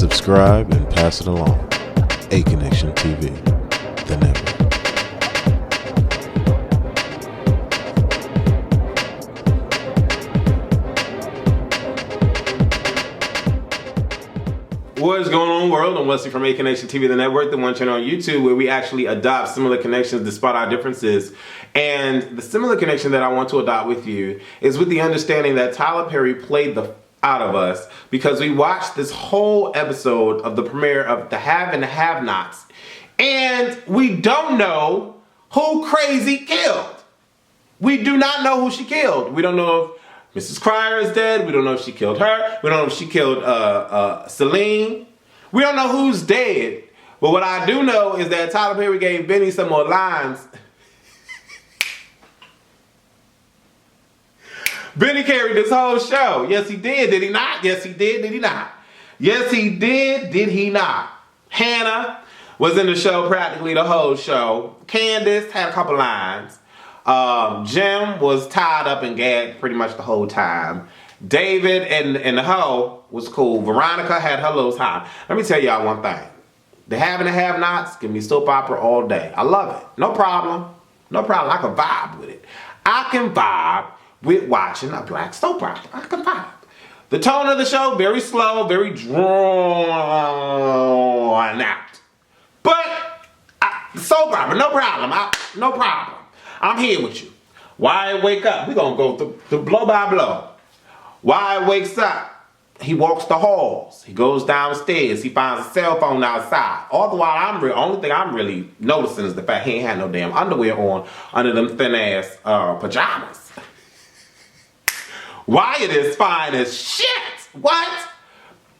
Subscribe and pass it along. A Connection TV, the network. What is going on, world? I'm Wesley from A Connection TV, the network, the one channel on YouTube where we actually adopt similar connections despite our differences. And the similar connection that I want to adopt with you is with the understanding that Tyler Perry played the out of us because we watched this whole episode of the premiere of The Have and the Have-Nots, and we don't know who Crazy killed. We do not know who she killed. We don't know if Mrs. Cryer is dead. We don't know if she killed her. We don't know if she killed Celine. We don't know who's dead. But what I do know is that Tyler Perry gave Benny some more lines. Benny carried this whole show. Yes, he did. Did he not? Yes, he did. Did he not? Yes, he did. Did he not? Hannah was in the show practically the whole show. Candace had a couple lines. Jim was tied up and gagged pretty much the whole time. David and the hoe was cool. Veronica had her little time. Let me tell y'all one thing. The Have and the Have-Nots give me soap opera all day. I love it. No problem. No problem. I can vibe with it. I can vibe with watching a black soap opera. I can vibe. The tone of the show, very slow, very drawn out. But soap opera, no problem. No problem. I'm here with you. Wyatt wake up. We're going to go through blow by blow. Wyatt wakes up. He walks the halls. He goes downstairs. He finds a cell phone outside. All the while, only thing I'm really noticing is the fact he ain't had no damn underwear on under them thin-ass pajamas. Wyatt is fine as shit. What?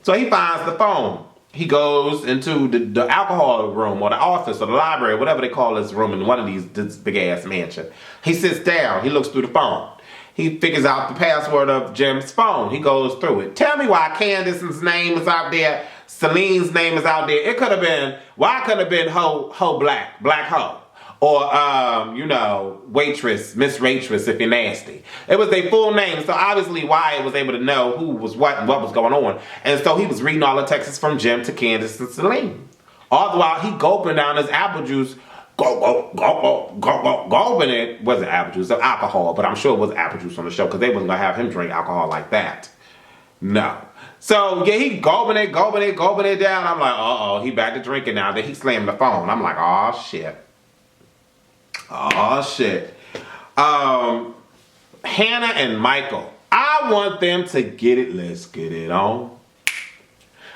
So he finds the phone. He goes into the alcohol room or the office or the library, whatever they call this room in one of this big-ass mansion. He sits down. He looks through the phone. He figures out the password of Jim's phone. He goes through it. Tell me why Candace's name is out there. Celine's name is out there. It could have been, why could have been Ho Black Ho? Or, waitress, Miss Waitress if you're nasty. It was their full name, so obviously Wyatt was able to know who was what and what was going on. And so he was reading all the texts from Jim to Candace and Celine. All the while he gulping down his apple juice, gulping it. Wasn't apple juice, it was alcohol, but I'm sure it was apple juice on the show because they wasn't going to have him drink alcohol like that. No. So, yeah, he gulping it down. I'm like, uh-oh, he back to drinking now. Then he slammed the phone. I'm like, oh, shit. Oh, shit. Hannah and Michael. I want them to get it. Let's get it on.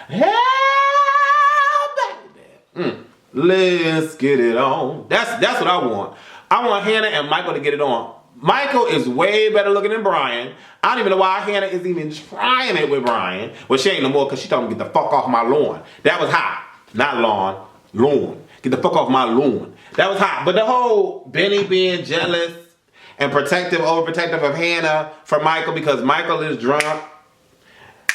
Yeah, baby. Let's get it on. That's what I want. I want Hannah and Michael to get it on. Michael is way better looking than Brian. I don't even know why Hannah is even trying it with Brian. Well, she ain't no more because she told him to get the fuck off my lawn. That was hot. Not lawn. Lawn. Get the fuck off my lawn. That was hot. But the whole Benny being jealous and overprotective of Hannah for Michael because Michael is drunk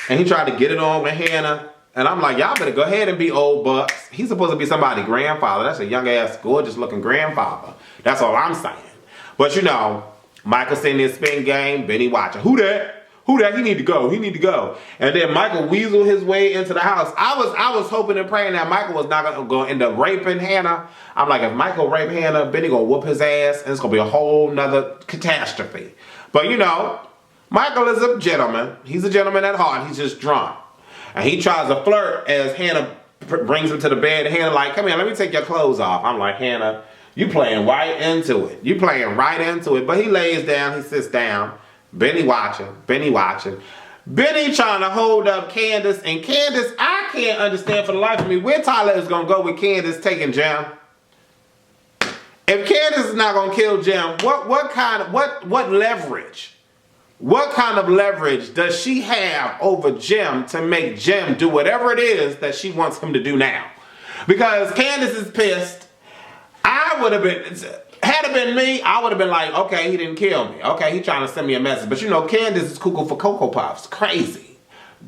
and he tried to get it on with Hannah. And I'm like, y'all better go ahead and be old bucks. He's supposed to be somebody's grandfather. That's a young ass, gorgeous looking grandfather. That's all I'm saying. But Michael sitting there spin game, Benny watching. Who that? Who that? He need to go. He need to go. And then Michael weaseled his way into the house. I was hoping and praying that Michael was not going to end up raping Hannah. I'm like, if Michael raped Hannah, Benny going to whoop his ass, and it's going to be a whole nother catastrophe. But Michael is a gentleman. He's a gentleman at heart. He's just drunk. And he tries to flirt as Hannah brings him to the bed. And Hannah like, come here, let me take your clothes off. I'm like, Hannah, you playing right into it. You playing right into it. But he lays down. He sits down. Benny watching. Benny trying to hold up Candace. And Candace, I can't understand for the life of me where Tyler is going to go with Candace taking Jim. If Candace is not going to kill Jim, what leverage? What kind of leverage does she have over Jim to make Jim do whatever it is that she wants him to do now? Because Candace is pissed. Had it been me, I would have been like, okay, he didn't kill me. Okay, he trying to send me a message. But Candace is cuckoo for Cocoa Puffs. Crazy.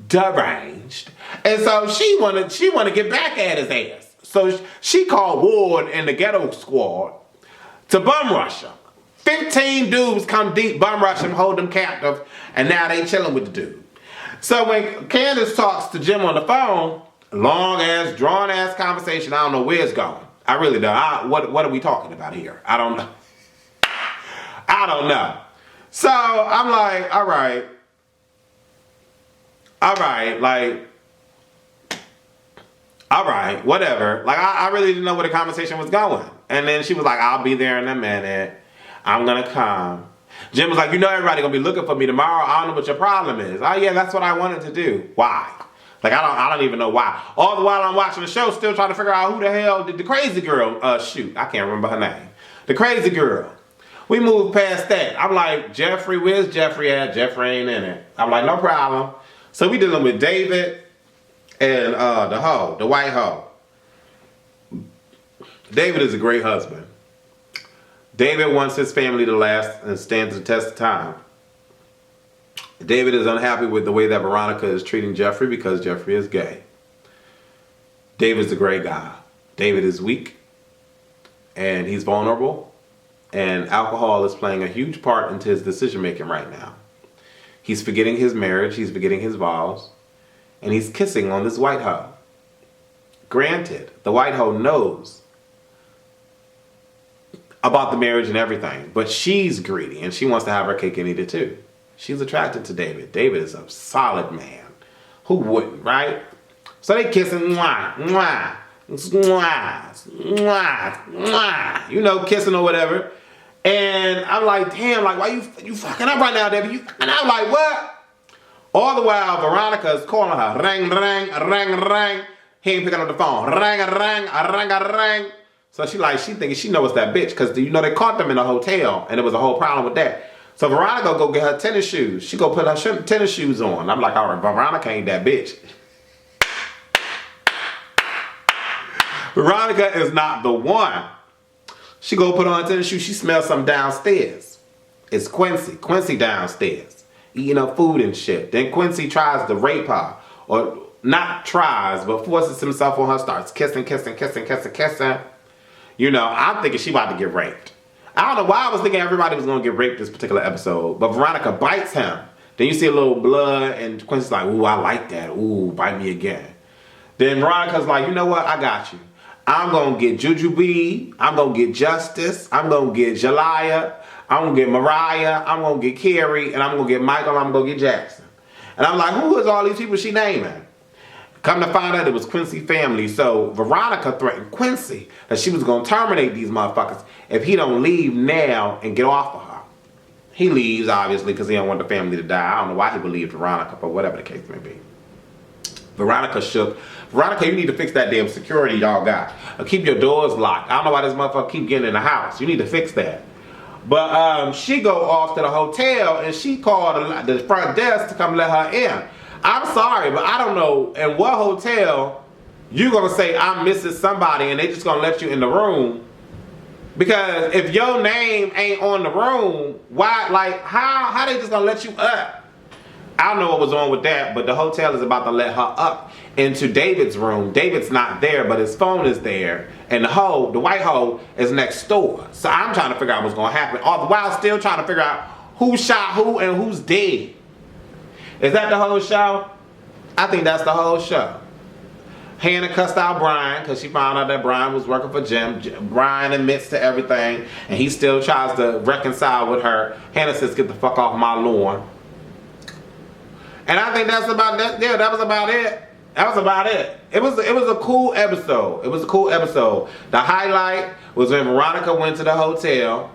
Deranged. And so she wanna get back at his ass. So she called Ward and the ghetto squad to bum rush him. 15 dudes come deep, bum rush him, hold him captive, and now they chilling with the dude. So when Candace talks to Jim on the phone, Long ass, drawn ass conversation. I don't know where it's going. I really don't. What are we talking about here? I don't know. I don't know. So I'm like, all right, like, all right, whatever. Like, I really didn't know where the conversation was going. And then she was like, I'll be there in a minute. I'm gonna come. Jim was like, you know everybody gonna be looking for me tomorrow. I don't know what your problem is. Oh yeah, that's what I wanted to do. Why? Like, I don't even know why. All the while I'm watching the show, still trying to figure out who the hell did the crazy girl shoot. I can't remember her name. The crazy girl. We moved past that. I'm like, Jeffrey, where's Jeffrey at? Jeffrey ain't in it. I'm like, no problem. So we dealing with David and the white hoe. David is a great husband. David wants his family to last and stand the test of time. David is unhappy with the way that Veronica is treating Jeffrey because Jeffrey is gay. David's a great guy. David is weak and he's vulnerable, and alcohol is playing a huge part into his decision making right now. He's forgetting his marriage, he's forgetting his vows, and he's kissing on this white hoe. Granted, the white hoe knows about the marriage and everything, but she's greedy and she wants to have her cake and eat it too. She's attracted to David. David is a solid man. Who wouldn't, right? So they kissing, mwah, mwah, mwah, mwah, mwah, you know, kissing or whatever. And I'm like, damn, like, why you fucking up right now, David? And I'm like, what? All the while, Veronica is calling her. Ring, ring, ring, ring. He ain't picking up the phone. Ring, ring, ring, ring. So she thinking she knows that bitch, because you know they caught them in a hotel and there was a whole problem with that. So Veronica go get her tennis shoes. She go put her tennis shoes on. I'm like, all right, Veronica ain't that bitch. Veronica is not the one. She go put on her tennis shoes. She smells something downstairs. It's Quincy. Quincy downstairs, eating up food and shit. Then Quincy tries to rape her. Or not tries, but forces himself on her, starts kissing. You know, I'm thinking she about to get raped. I don't know why I was thinking everybody was going to get raped this particular episode, but Veronica bites him. Then you see a little blood, and Quincy's like, ooh, I like that. Ooh, bite me again. Then Veronica's like, you know what? I got you. I'm going to get Jujubee. I'm going to get Justice. I'm going to get Jalaya. I'm going to get Mariah. I'm going to get Carrie. And I'm going to get Michael. I'm going to get Jackson. And I'm like, who is all these people she naming? Come to find out it was Quincy family. So Veronica threatened Quincy that she was going to terminate these motherfuckers if he don't leave now and get off of her. He leaves, obviously, because he don't want the family to die. I don't know why he believed Veronica, but whatever the case may be. Veronica shook. Veronica, you need to fix that damn security y'all got. Or keep your doors locked. I don't know why this motherfucker keep getting in the house. You need to fix that. But she go off to the hotel and she called the front desk to come let her in. I'm sorry, but I don't know in what hotel you're going to say I'm missing somebody and they just going to let you in the room. Because if your name ain't on the room, why, like, how they just going to let you up? I don't know what was on with that, but the hotel is about to let her up into David's room. David's not there, but his phone is there. And the white hoe is next door. So I'm trying to figure out what's going to happen. All the while still trying to figure out who shot who and who's dead. Is that the whole show? I think that's the whole show. Hannah cussed out Brian because she found out that Brian was working for Jim. Brian admits to everything and he still tries to reconcile with her. Hannah says, get the fuck off my lawn. And I think that's about that. Yeah, that was about it. That was about it. It was a cool episode. It was a cool episode. The highlight was when Veronica went to the hotel,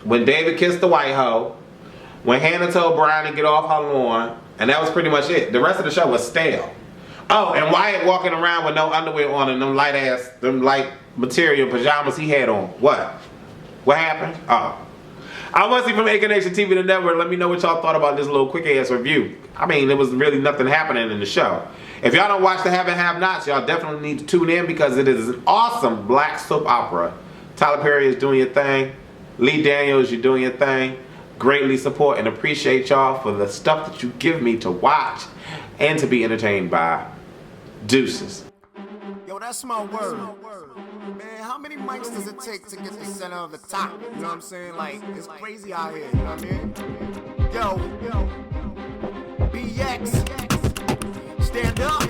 when David kissed the white hoe, when Hannah told Brian to get off her lawn, and that was pretty much it. The rest of the show was stale. Oh, and Wyatt walking around with no underwear on and them light material pajamas he had on. What? What happened? Oh. I want to see from AK Nation TV, the network. Let me know what y'all thought about this little quick ass review. I mean, there was really nothing happening in the show. If y'all don't watch the Have and Have Nots, y'all definitely need to tune in because it is an awesome black soap opera. Tyler Perry is doing your thing. Lee Daniels, you're doing your thing. Greatly support and appreciate y'all for the stuff that you give me to watch and to be entertained by. Deuces. Yo, that's my word. Man, how many mics does it take to get the center of the top? You know what I'm saying? Like, it's crazy out here, you know what I mean? Yo, BX, stand up.